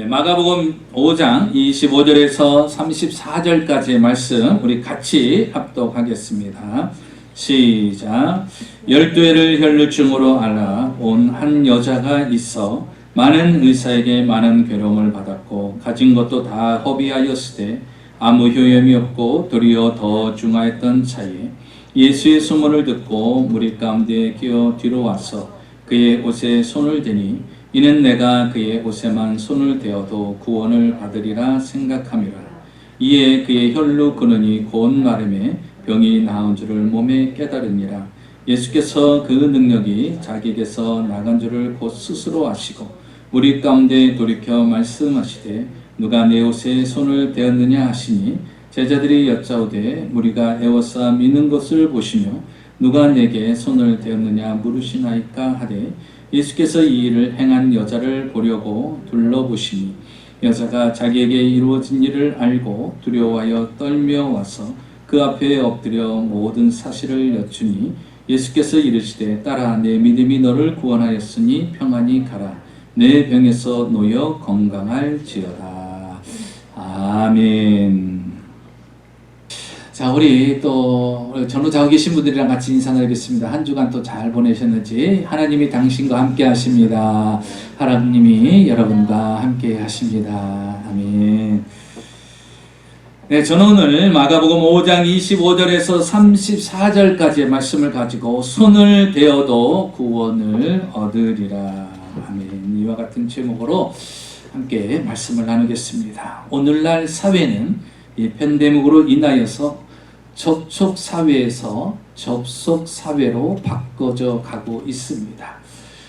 마가복음 5장 25절에서 34절까지의 말씀 우리 같이 합독하겠습니다. 시작. 12해를 혈루증으로 앓아 온 한 여자가 있어 많은 의사에게 많은 괴로움을 받았고 가진 것도 다 허비하였으되 아무 효염이 없고 도리어 더 중하였던 차에 예수의 소문을 듣고 무리 가운데 끼어 뒤로 와서 그의 옷에 손을 대니 이는 내가 그의 옷에만 손을 대어도 구원을 받으리라 생각함이라. 이에 그의 혈루 근원이 곧 마름에 병이 나은 줄을 몸에 깨달으니라. 예수께서 그 능력이 자기에게서 나간 줄을 곧 스스로 아시고 무리 가운데 돌이켜 말씀하시되 누가 내 옷에 손을 대었느냐 하시니 제자들이 여짜오되 무리가 에워싸 미는 것을 보시며 누가 내게 손을 대었느냐 물으시나이까 하되 예수께서 이 일을 행한 여자를 보려고 둘러보시니 여자가 자기에게 이루어진 일을 알고 두려워하여 떨며 와서 그 앞에 엎드려 모든 사실을 여쭈니 예수께서 이르시되 딸아 내 믿음이 너를 구원하였으니 평안히 가라. 내 병에서 놓여 건강할지어다. 아멘. 자, 우리 또 전후자고 계신 분들이랑 같이 인사 나누겠습니다. 한 주간 또 잘 보내셨는지. 하나님이 당신과 함께 하십니다. 하나님이 여러분과 함께 하십니다. 아멘. 네, 저는 오늘 마가복음 5장 25절에서 34절까지의 말씀을 가지고 손을 대어도 구원을 얻으리라. 아멘. 이와 같은 제목으로 함께 말씀을 나누겠습니다. 오늘날 사회는 이 팬데믹으로 인하여서 접촉 사회에서 접속 사회로 바꿔져 가고 있습니다.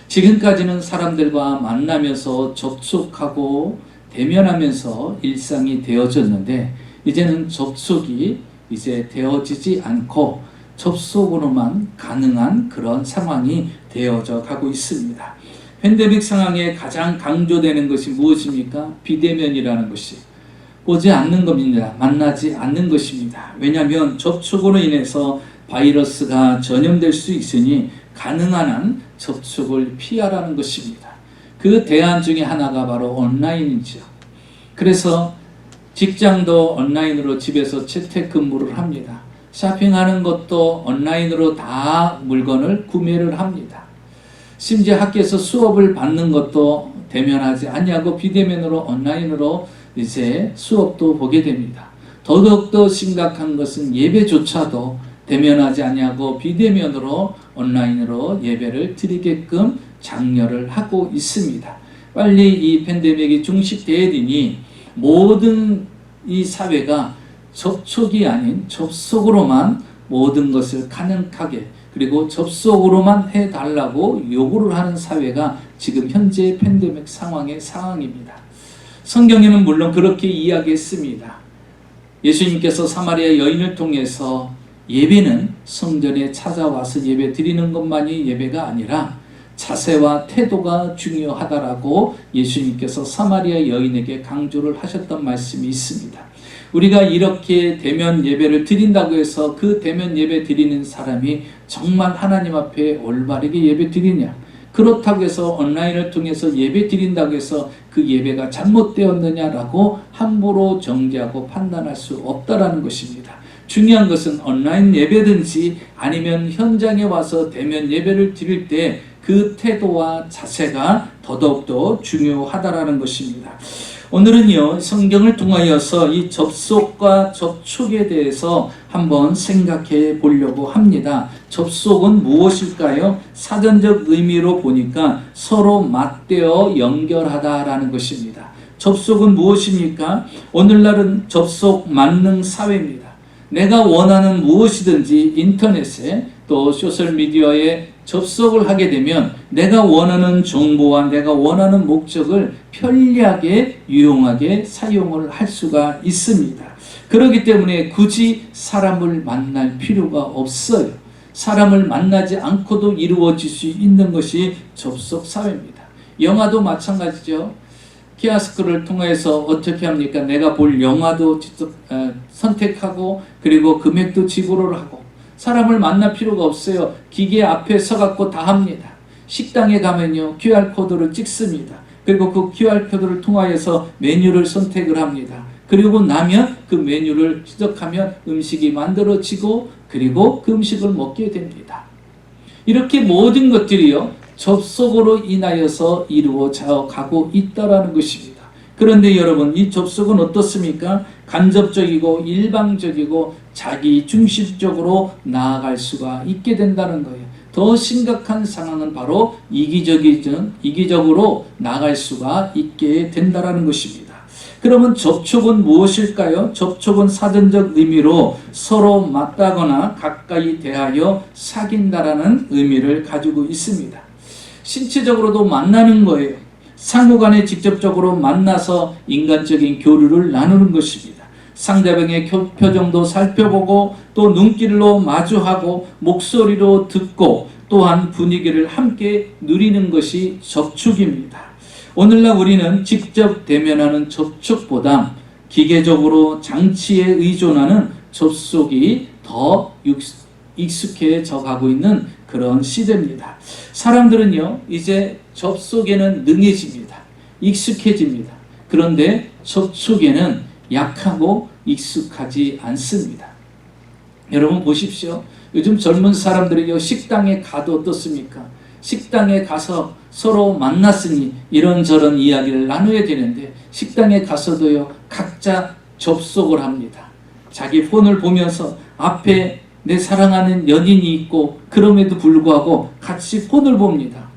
지금까지는 사람들과 만나면서 접촉하고 대면하면서 일상이 되어졌는데 이제는 접촉이 이제 되어지지 않고 접속으로만 가능한 그런 상황이 되어져 가고 있습니다. 팬데믹 상황에 가장 강조되는 것이 무엇입니까? 비대면이라는 것이. 보지 않는 겁니다. 만나지 않는 것입니다. 왜냐하면 접촉으로 인해서 바이러스가 전염될 수 있으니 가능한 한 접촉을 피하라는 것입니다. 그 대안 중에 하나가 바로 온라인이죠. 그래서 직장도 온라인으로 집에서 재택근무를 합니다. 쇼핑하는 것도 온라인으로 다 물건을 구매를 합니다. 심지어 학교에서 수업을 받는 것도 대면하지 아니하고 비대면으로 온라인으로 이제 수업도 보게 됩니다. 더더욱더 심각한 것은 예배조차도 대면하지 아니하고 비대면으로 온라인으로 예배를 드리게끔 장려를 하고 있습니다. 빨리 이 팬데믹이 종식되어야 되니 모든 이 사회가 접촉이 아닌 접속으로만 모든 것을 가능하게 그리고 접속으로만 해달라고 요구를 하는 사회가 지금 현재 팬데믹 상황입니다. 성경에는 물론 그렇게 이야기했습니다. 예수님께서 사마리아 여인을 통해서 예배는 성전에 찾아와서 예배 드리는 것만이 예배가 아니라 자세와 태도가 중요하다라고 예수님께서 사마리아 여인에게 강조를 하셨던 말씀이 있습니다. 우리가 이렇게 대면 예배를 드린다고 해서 그 대면 예배 드리는 사람이 정말 하나님 앞에 올바르게 예배 드리냐? 그렇다고 해서 온라인을 통해서 예배 드린다고 해서 그 예배가 잘못되었느냐라고 함부로 정죄하고 판단할 수 없다라는 것입니다. 중요한 것은 온라인 예배든지 아니면 현장에 와서 대면 예배를 드릴 때 그 태도와 자세가 더더욱더 중요하다라는 것입니다. 오늘은요, 성경을 통하여서 이 접속과 접촉에 대해서 한번 생각해 보려고 합니다. 접속은 무엇일까요? 사전적 의미로 보니까 서로 맞대어 연결하다라는 것입니다. 접속은 무엇입니까? 오늘날은 접속 만능 사회입니다. 내가 원하는 무엇이든지 인터넷에 또 소셜미디어에 접속을 하게 되면 내가 원하는 정보와 내가 원하는 목적을 편리하게 유용하게 사용을 할 수가 있습니다. 그렇기 때문에 굳이 사람을 만날 필요가 없어요. 사람을 만나지 않고도 이루어질 수 있는 것이 접속 사회입니다. 영화도 마찬가지죠. 키아스크를 통해서 어떻게 합니까? 내가 볼 영화도 직접 선택하고 그리고 금액도 지불을 하고 사람을 만날 필요가 없어요. 기계 앞에 서갖고 다 합니다. 식당에 가면요 QR코드를 찍습니다. 그리고 그 QR코드를 통하여서 메뉴를 선택을 합니다. 그리고 나면 그 메뉴를 추적하면 음식이 만들어지고 그리고 그 음식을 먹게 됩니다. 이렇게 모든 것들이요, 접속으로 인하여서 이루어져 가고 있다라는 것입니다. 그런데 여러분, 이 접속은 어떻습니까? 간접적이고 일방적이고 자기 중심적으로 나아갈 수가 있게 된다는 거예요. 더 심각한 상황은 바로 이기적으로 나아갈 수가 있게 된다는 것입니다. 그러면 접촉은 무엇일까요? 접촉은 사전적 의미로 서로 맞다거나 가까이 대하여 사귄다라는 의미를 가지고 있습니다. 신체적으로도 만나는 거예요. 상호간에 직접적으로 만나서 인간적인 교류를 나누는 것입니다. 상대방의 표정도 살펴보고 또 눈길로 마주하고 목소리로 듣고 또한 분위기를 함께 누리는 것이 접촉입니다. 오늘날 우리는 직접 대면하는 접촉보다 기계적으로 장치에 의존하는 접촉이 더 익숙해져 가고 있는 그런 시대입니다. 사람들은요, 이제 접촉에는 능해집니다. 익숙해집니다. 그런데 접촉에는 약하고 익숙하지 않습니다. 여러분 보십시오. 요즘 젊은 사람들이 식당에 가도 어떻습니까? 식당에 가서 서로 만났으니 이런저런 이야기를 나눠야 되는데 식당에 가서도요, 각자 접속을 합니다. 자기 폰을 보면서 앞에 내 사랑하는 연인이 있고 그럼에도 불구하고 같이 폰을 봅니다.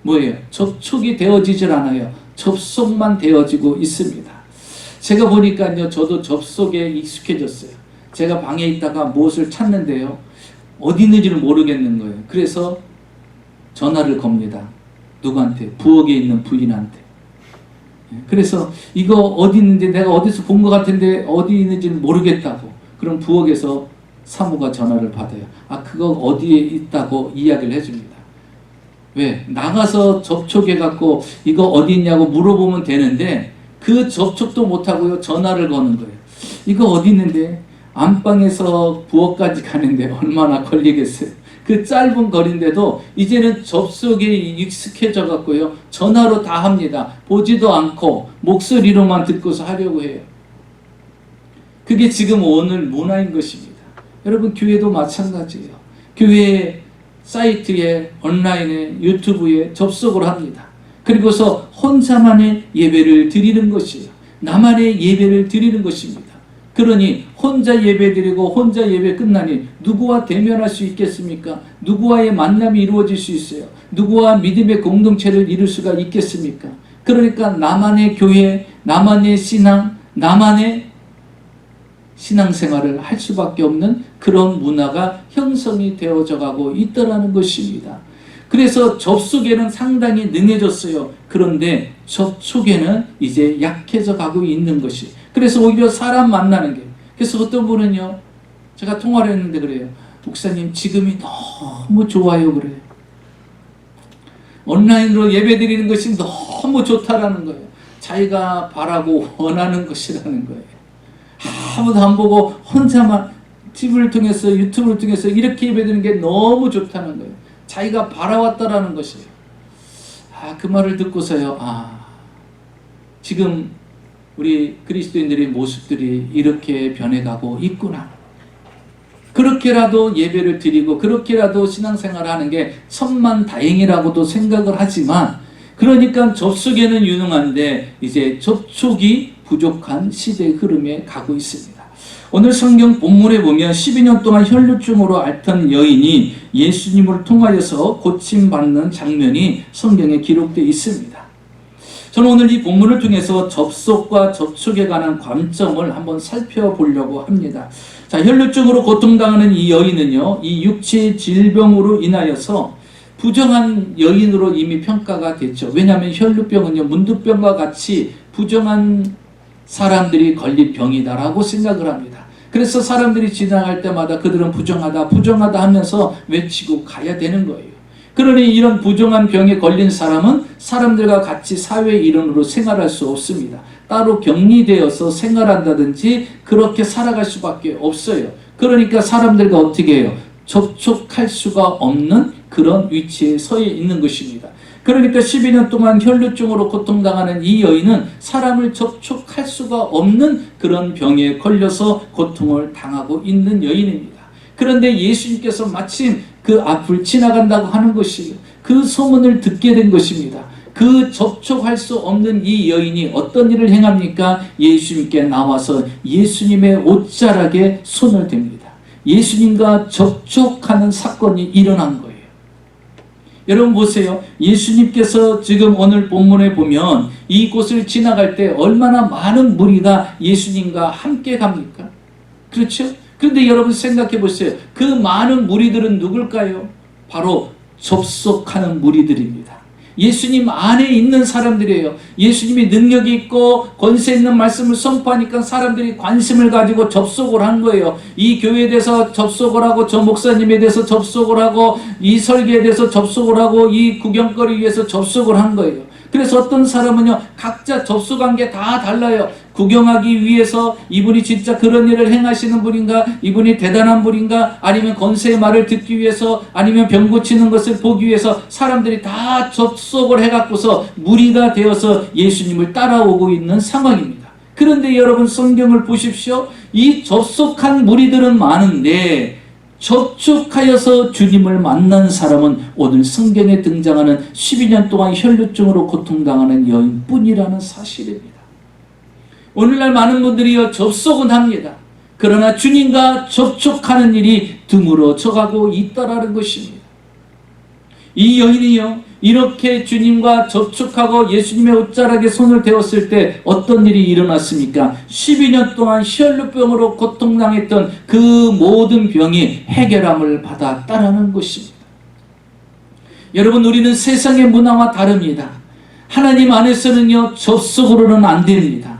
뭐예요? 접촉이 되어지질 않아요. 접속만 되어지고 있습니다. 제가 보니까요, 저도 접속에 익숙해졌어요. 제가 방에 있다가 무엇을 찾는데요, 어디 있는지를 모르겠는 거예요. 그래서 전화를 겁니다. 누구한테? 부엌에 있는 부인한테. 그래서 이거 어디 있는지 내가 어디서 본 것 같은데 어디 있는지는 모르겠다고. 그럼 부엌에서 사무가 전화를 받아요. 아, 그거 어디에 있다고 이야기를 해줍니다. 왜? 나가서 접촉해갖고 이거 어디 있냐고 물어보면 되는데 그 접촉도 못하고요, 전화를 거는 거예요. 이거 어디 있는데? 안방에서 부엌까지 가는데 얼마나 걸리겠어요. 그 짧은 거리인데도 이제는 접속에 익숙해져 갖고요, 전화로 다 합니다. 보지도 않고 목소리로만 듣고서 하려고 해요. 그게 지금 오늘 문화인 것입니다. 여러분, 교회도 마찬가지예요. 교회 사이트에, 온라인에, 유튜브에 접속을 합니다. 그리고서 혼자만의 예배를 드리는 것이에요. 나만의 예배를 드리는 것입니다. 그러니 혼자 예배 드리고 혼자 예배 끝나니 누구와 대면할 수 있겠습니까? 누구와의 만남이 이루어질 수 있어요? 누구와 믿음의 공동체를 이룰 수가 있겠습니까? 그러니까 나만의 교회, 나만의 신앙, 나만의 신앙생활을 할 수밖에 없는 그런 문화가 형성이 되어져 가고 있다는 것입니다. 그래서 접속에는 상당히 능해졌어요. 그런데 접촉에는 이제 약해져 가고 있는 것이. 그래서 오히려 사람 만나는 게. 그래서 어떤 분은요, 제가 통화를 했는데 그래요. 목사님, 지금이 너무 좋아요. 그래요. 온라인으로 예배 드리는 것이 너무 좋다라는 거예요. 자기가 바라고 원하는 것이라는 거예요. 아무도 안 보고 혼자만 TV를 통해서, 유튜브를 통해서 이렇게 예배 드리는 게 너무 좋다는 거예요. 자기가 바라왔다라는 것이에요. 그 말을 듣고서요, 지금 우리 그리스도인들의 모습들이 이렇게 변해가고 있구나. 그렇게라도 예배를 드리고 그렇게라도 신앙생활을 하는 게 천만다행이라고도 생각을 하지만, 그러니까 접촉에는 유능한데 이제 접촉이 부족한 시대의 흐름에 가고 있습니다. 오늘 성경 본문에 보면 12년 동안 혈루증으로 앓던 여인이 예수님을 통하여서 고침받는 장면이 성경에 기록되어 있습니다. 저는 오늘 이 본문을 통해서 접속과 접촉에 관한 관점을 한번 살펴보려고 합니다. 자, 혈루증으로 고통당하는 이 여인은요, 이 육체의 질병으로 인하여서 부정한 여인으로 이미 평가가 됐죠. 왜냐하면 혈루병은요, 문두병과 같이 부정한 사람들이 걸린 병이다라고 생각을 합니다. 그래서 사람들이 지나갈 때마다 그들은 부정하다, 부정하다 하면서 외치고 가야 되는 거예요. 그러니 이런 부정한 병에 걸린 사람은 사람들과 같이 사회 일원으로 생활할 수 없습니다. 따로 격리되어서 생활한다든지 그렇게 살아갈 수밖에 없어요. 그러니까 사람들과 어떻게 해요? 접촉할 수가 없는 그런 위치에 서 있는 것입니다. 그러니까 12년 동안 혈루증으로 고통당하는 이 여인은 사람을 접촉할 수가 없는 그런 병에 걸려서 고통을 당하고 있는 여인입니다. 그런데 예수님께서 마침 그 앞을 지나간다고 하는 것이에요. 그 소문을 듣게 된 것입니다. 그 접촉할 수 없는 이 여인이 어떤 일을 행합니까? 예수님께 나와서 예수님의 옷자락에 손을 댑니다. 예수님과 접촉하는 사건이 일어난 거예요. 여러분 보세요. 예수님께서 지금 오늘 본문에 보면 이곳을 지나갈 때 얼마나 많은 무리가 예수님과 함께 갑니까? 그렇죠? 그런데 여러분 생각해 보세요. 그 많은 무리들은 누굴까요? 바로 접속하는 무리들입니다. 예수님 안에 있는 사람들이에요. 예수님이 능력이 있고 권세 있는 말씀을 선포하니까 사람들이 관심을 가지고 접속을 한 거예요. 이 교회에 대해서 접속을 하고 저 목사님에 대해서 접속을 하고 이 설교에 대해서 접속을 하고 이 구경거리 위해서 접속을 한 거예요. 그래서 어떤 사람은요 각자 접속한 게 다 달라요. 구경하기 위해서 이분이 진짜 그런 일을 행하시는 분인가, 이분이 대단한 분인가, 아니면 권세의 말을 듣기 위해서, 아니면 병 고치는 것을 보기 위해서 사람들이 다 접속을 해갖고서 무리가 되어서 예수님을 따라오고 있는 상황입니다. 그런데 여러분 성경을 보십시오. 이 접속한 무리들은 많은데 접촉하여서 주님을 만난 사람은 오늘 성경에 등장하는 12년 동안 혈루증으로 고통당하는 여인뿐이라는 사실입니다. 오늘날 많은 분들이요 접속은 합니다. 그러나 주님과 접촉하는 일이 드물어져가고 있다라는 것입니다. 이 여인이요 이렇게 주님과 접촉하고 예수님의 옷자락에 손을 대었을 때 어떤 일이 일어났습니까? 12년 동안 혈루병으로 고통당했던 그 모든 병이 해결함을 받았다라는 것입니다. 여러분 우리는 세상의 문화와 다릅니다. 하나님 안에서는요 접속으로는 안 됩니다.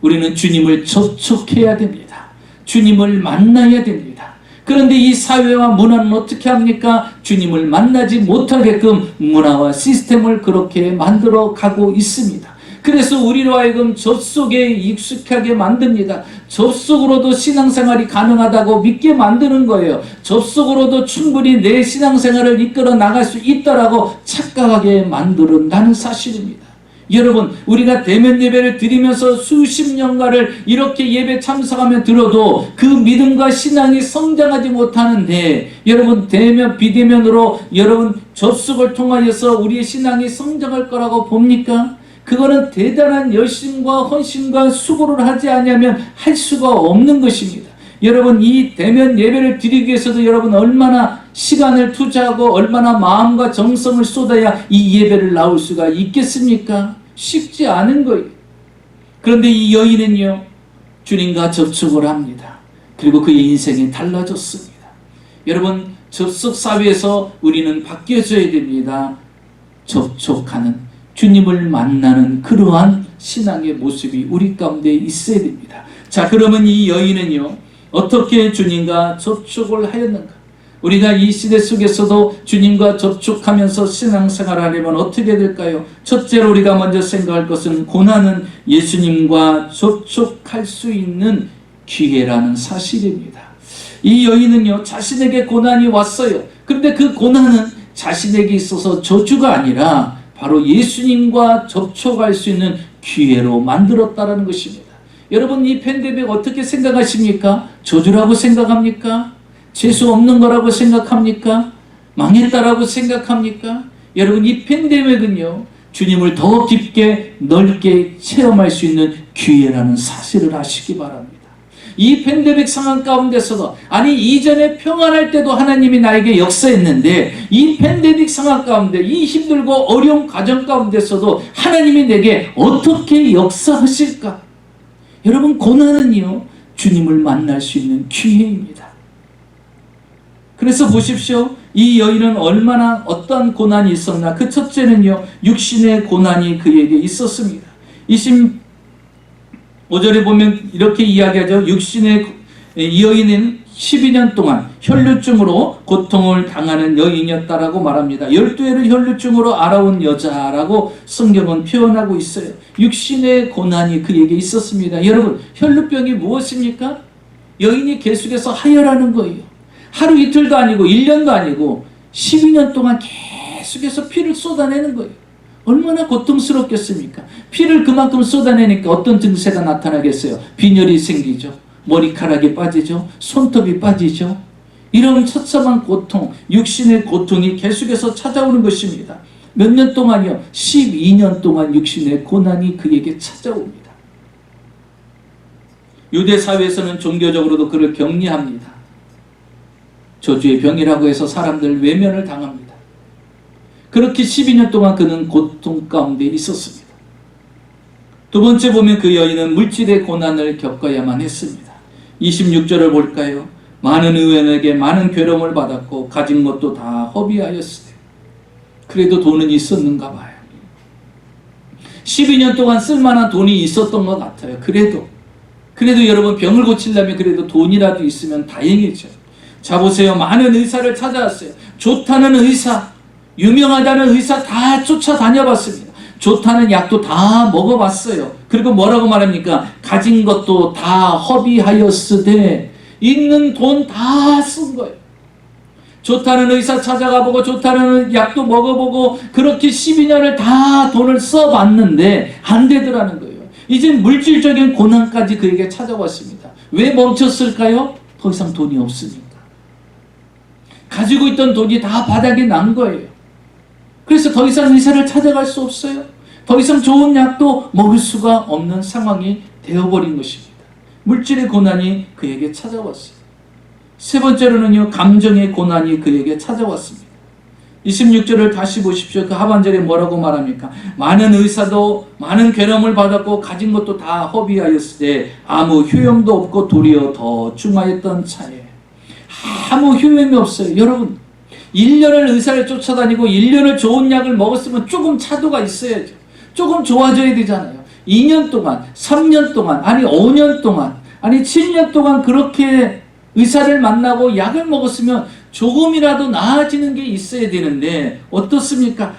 우리는 주님을 접촉해야 됩니다. 주님을 만나야 됩니다. 그런데 이 사회와 문화는 어떻게 합니까? 주님을 만나지 못하게끔 문화와 시스템을 그렇게 만들어 가고 있습니다. 그래서 우리로 하여금 접속에 익숙하게 만듭니다. 접속으로도 신앙생활이 가능하다고 믿게 만드는 거예요. 접속으로도 충분히 내 신앙생활을 이끌어 나갈 수 있다라고 착각하게 만드는다는 사실입니다. 여러분 우리가 대면 예배를 드리면서 수십 년간을 이렇게 예배 참석하며 들어도 그 믿음과 신앙이 성장하지 못하는데 여러분 대면 비대면으로 여러분 접속을 통하여서 우리의 신앙이 성장할 거라고 봅니까? 그거는 대단한 열심과 헌신과 수고를 하지 않으면 할 수가 없는 것입니다. 여러분 이 대면 예배를 드리기 위해서도 여러분 얼마나 시간을 투자하고 얼마나 마음과 정성을 쏟아야 이 예배를 나올 수가 있겠습니까? 쉽지 않은 거예요. 그런데 이 여인은요 주님과 접촉을 합니다. 그리고 그의 인생이 달라졌습니다. 여러분 접속 사회에서 우리는 바뀌어져야 됩니다. 접촉하는 주님을 만나는 그러한 신앙의 모습이 우리 가운데 있어야 됩니다. 자 그러면 이 여인은요 어떻게 주님과 접촉을 하였는가? 우리가 이 시대 속에서도 주님과 접촉하면서 신앙생활을 하려면 어떻게 될까요? 첫째로 우리가 먼저 생각할 것은 고난은 예수님과 접촉할 수 있는 기회라는 사실입니다. 이 여인은요 자신에게 고난이 왔어요. 그런데 그 고난은 자신에게 있어서 저주가 아니라 바로 예수님과 접촉할 수 있는 기회로 만들었다는 것입니다. 여러분 이 팬데믹 어떻게 생각하십니까? 저주라고 생각합니까? 재수 없는 거라고 생각합니까? 망했다라고 생각합니까? 여러분 이 팬데믹은요 주님을 더 깊게 넓게 체험할 수 있는 기회라는 사실을 아시기 바랍니다. 이 팬데믹 상황 가운데서도 아니 이전에 평안할 때도 하나님이 나에게 역사했는데 이 팬데믹 상황 가운데 이 힘들고 어려운 과정 가운데서도 하나님이 내게 어떻게 역사하실까? 여러분 고난은요 주님을 만날 수 있는 기회입니다. 그래서 보십시오. 이 여인은 얼마나 어떤 고난이 있었나. 그 첫째는요 육신의 고난이 그에게 있었습니다. 25절에 보면 이렇게 이야기하죠. 이 여인은 12년 동안 혈루증으로 고통을 당하는 여인이었다라고 말합니다. 12회를 혈루증으로 알아온 여자라고 성경은 표현하고 있어요. 육신의 고난이 그에게 있었습니다. 여러분 혈루병이 무엇입니까? 여인이 계속해서 하혈하는 거예요. 하루 이틀도 아니고 1년도 아니고 12년 동안 계속해서 피를 쏟아내는 거예요. 얼마나 고통스럽겠습니까? 피를 그만큼 쏟아내니까 어떤 증세가 나타나겠어요? 빈혈이 생기죠. 머리카락이 빠지죠. 손톱이 빠지죠. 이런 처참한 고통, 육신의 고통이 계속해서 찾아오는 것입니다. 몇 년 동안이요? 12년 동안 육신의 고난이 그에게 찾아옵니다. 유대 사회에서는 종교적으로도 그를 격리합니다. 저주의 병이라고 해서 사람들 외면을 당합니다. 그렇게 12년 동안 그는 고통 가운데 있었습니다. 두 번째 보면 그 여인은 물질의 고난을 겪어야만 했습니다. 26절을 볼까요? 많은 의원에게 많은 괴로움을 받았고 가진 것도 다 허비하였으되. 그래도 돈은 있었는가 봐요. 12년 동안 쓸만한 돈이 있었던 것 같아요. 그래도 여러분 병을 고치려면 그래도 돈이라도 있으면 다행이죠. 자 보세요. 많은 의사를 찾아왔어요. 좋다는 의사, 유명하다는 의사 다 쫓아다녀봤습니다. 좋다는 약도 다 먹어봤어요. 그리고 뭐라고 말합니까? 가진 것도 다 허비하였으되 있는 돈 다 쓴 거예요. 좋다는 의사 찾아가보고 좋다는 약도 먹어보고 그렇게 12년을 다 돈을 써봤는데 안 되더라는 거예요. 이제 물질적인 고난까지 그에게 찾아왔습니다. 왜 멈췄을까요? 더 이상 돈이 없으니까. 가지고 있던 돈이 다 바닥에 난 거예요. 그래서 더 이상 의사를 찾아갈 수 없어요. 더 이상 좋은 약도 먹을 수가 없는 상황이 되어버린 것입니다. 물질의 고난이 그에게 찾아왔어요. 세 번째로는요, 감정의 고난이 그에게 찾아왔습니다. 26절을 다시 보십시오. 그 하반절에 뭐라고 말합니까? 많은 의사도 많은 괴로움을 받았고 가진 것도 다 허비하였으되 아무 효용도 없고 도리어 더 중하였던 차에. 아무 효용이 없어요. 여러분 1년을 의사를 쫓아다니고 1년을 좋은 약을 먹었으면 조금 차도가 있어야죠. 조금 좋아져야 되잖아요. 2년 동안, 3년 동안, 아니 5년 동안, 아니 7년 동안 그렇게 의사를 만나고 약을 먹었으면 조금이라도 나아지는 게 있어야 되는데 어떻습니까?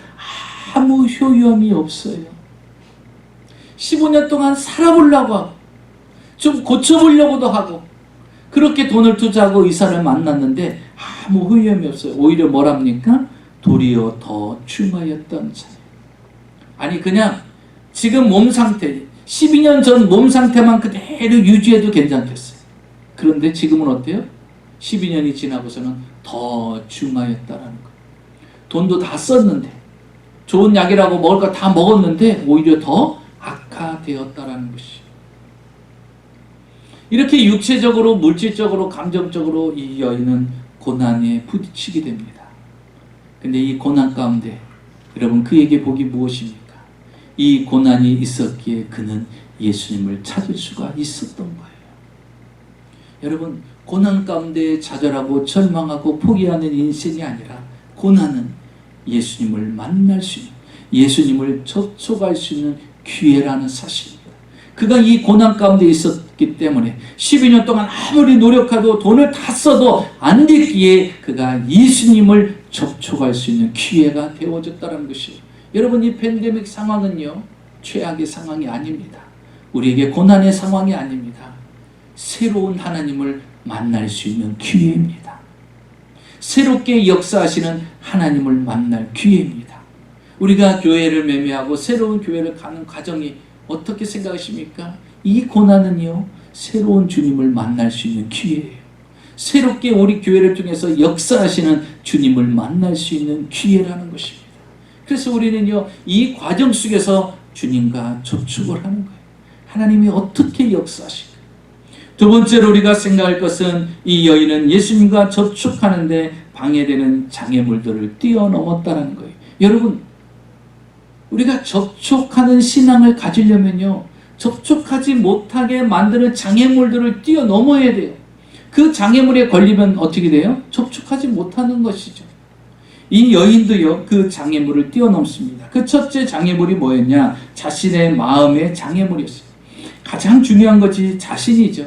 아무 효용이 없어요. 15년 동안 살아보려고 하고 좀 고쳐보려고도 하고 그렇게 돈을 투자하고 의사를 만났는데 아무 효용이 없어요. 오히려 뭐랍니까? 도리어 더 중하였던 차에. 아니 그냥 지금 몸 상태 12년 전 몸 상태만 그대로 유지해도 괜찮겠어요. 그런데 지금은 어때요? 12년이 지나고서는 더 중하였다라는 거예요. 돈도 다 썼는데 좋은 약이라고 먹을 거 다 먹었는데 오히려 더 악화되었다라는 것이죠. 이렇게 육체적으로, 물질적으로, 감정적으로 이 여인은 고난에 부딪히게 됩니다. 근데 이 고난 가운데 여러분 그에게 복이 무엇입니까? 이 고난이 있었기에 그는 예수님을 찾을 수가 있었던 거예요. 여러분 고난 가운데 좌절하고 절망하고 포기하는 인생이 아니라 고난은 예수님을 만날 수 있는, 예수님을 접촉할 수 있는 기회라는 사실입니다. 그가 이 고난 가운데 있었기 때문에 12년 동안 아무리 노력해도 돈을 다 써도 안 됐기에 그가 예수님을 접촉할 수 있는 기회가 되어졌다는 것이에요. 여러분 이 팬데믹 상황은요 최악의 상황이 아닙니다. 우리에게 고난의 상황이 아닙니다. 새로운 하나님을 만날 수 있는 기회입니다. 새롭게 역사하시는 하나님을 만날 기회입니다. 우리가 교회를 매매하고 새로운 교회를 가는 과정이 어떻게 생각하십니까? 이 고난은요 새로운 주님을 만날 수 있는 기회예요. 새롭게 우리 교회를 통해서 역사하시는 주님을 만날 수 있는 기회라는 것입니다. 그래서 우리는요 이 과정 속에서 주님과 접촉을 하는 거예요. 하나님이 어떻게 역사하실까? 두 번째로 우리가 생각할 것은 이 여인은 예수님과 접촉하는데 방해되는 장애물들을 뛰어넘었다는 거예요. 여러분 우리가 접촉하는 신앙을 가지려면요 접촉하지 못하게 만드는 장애물들을 뛰어넘어야 돼요. 그 장애물에 걸리면 어떻게 돼요? 접촉하지 못하는 것이죠. 이 여인도요 그 장애물을 뛰어넘습니다. 그 첫째 장애물이 뭐였냐? 자신의 마음의 장애물이었어요. 가장 중요한 것이 자신이죠.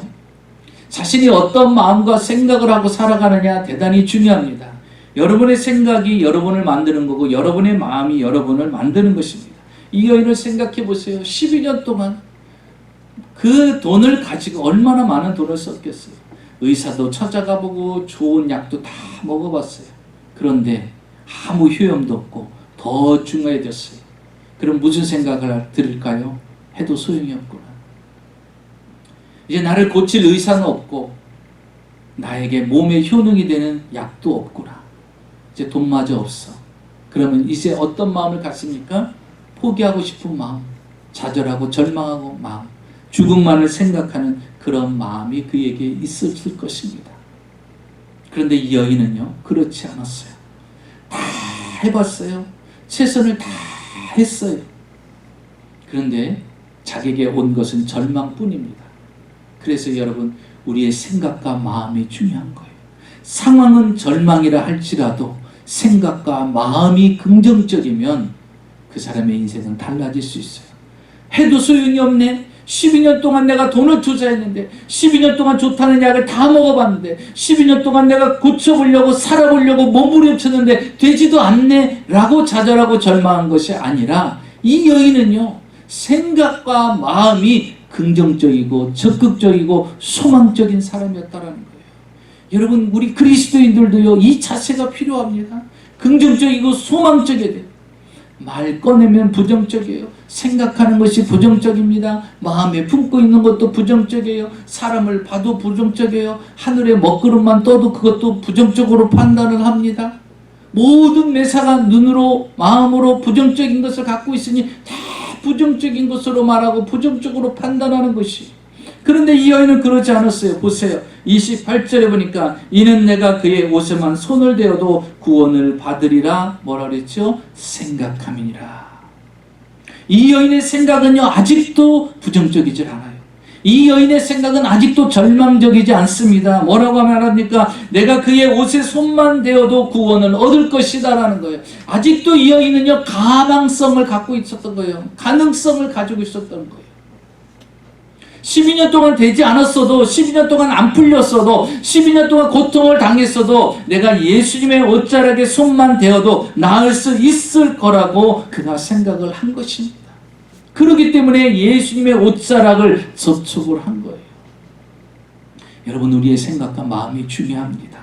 자신이 어떤 마음과 생각을 하고 살아가느냐 대단히 중요합니다. 여러분의 생각이 여러분을 만드는 거고 여러분의 마음이 여러분을 만드는 것입니다. 이 여인을 생각해 보세요. 12년 동안 그 돈을 가지고 얼마나 많은 돈을 썼겠어요. 의사도 찾아가 보고 좋은 약도 다 먹어봤어요. 그런데 아무 효험도 없고 더 중요해졌어요. 그럼 무슨 생각을 들을까요? 해도 소용이 없구나. 이제 나를 고칠 의사는 없고 나에게 몸에 효능이 되는 약도 없구나. 이제 돈마저 없어. 그러면 이제 어떤 마음을 갖습니까? 포기하고 싶은 마음, 좌절하고 절망하고 마음, 죽음만을 생각하는 그런 마음이 그에게 있었을 것입니다. 그런데 이 여인은요, 그렇지 않았어요. 다 해봤어요. 최선을 다 했어요. 그런데 자기에게 온 것은 절망뿐입니다. 그래서 여러분, 우리의 생각과 마음이 중요한 거예요. 상황은 절망이라 할지라도 생각과 마음이 긍정적이면 그 사람의 인생은 달라질 수 있어요. 해도 소용이 없네. 12년 동안 내가 돈을 투자했는데, 12년 동안 좋다는 약을 다 먹어봤는데, 12년 동안 내가 고쳐보려고 살아보려고 몸부림쳤는데 되지도 않네 라고 좌절하고 절망한 것이 아니라, 이 여인은요, 생각과 마음이 긍정적이고 적극적이고 소망적인 사람이었다라는 거예요. 여러분, 우리 그리스도인들도요, 이 자세가 필요합니다. 긍정적이고 소망적이어야 돼요. 말 꺼내면 부정적이에요. 생각하는 것이 부정적입니다. 마음에 품고 있는 것도 부정적이에요. 사람을 봐도 부정적이에요. 하늘에 먹구름만 떠도 그것도 부정적으로 판단을 합니다. 모든 매사가 눈으로 마음으로 부정적인 것을 갖고 있으니 다 부정적인 것으로 말하고 부정적으로 판단하는 것이. 그런데 이 여인은 그러지 않았어요. 보세요. 28절에 보니까 이는 내가 그의 옷에만 손을 대어도 구원을 받으리라 뭐라 그랬죠? 생각함이니라. 이 여인의 생각은요, 아직도 부정적이지 않아요. 이 여인의 생각은 아직도 절망적이지 않습니다. 뭐라고 말합니까? 내가 그의 옷에 손만 대어도 구원을 얻을 것이다 라는 거예요. 아직도 이 여인은요, 가망성을 갖고 있었던 거예요. 가능성을 가지고 있었던 거예요. 12년 동안 되지 않았어도, 12년 동안 안 풀렸어도, 12년 동안 고통을 당했어도 내가 예수님의 옷자락에 손만 대어도 나을 수 있을 거라고 그가 생각을 한 것입니다. 그렇기 때문에 예수님의 옷자락을 접촉을 한 거예요. 여러분, 우리의 생각과 마음이 중요합니다.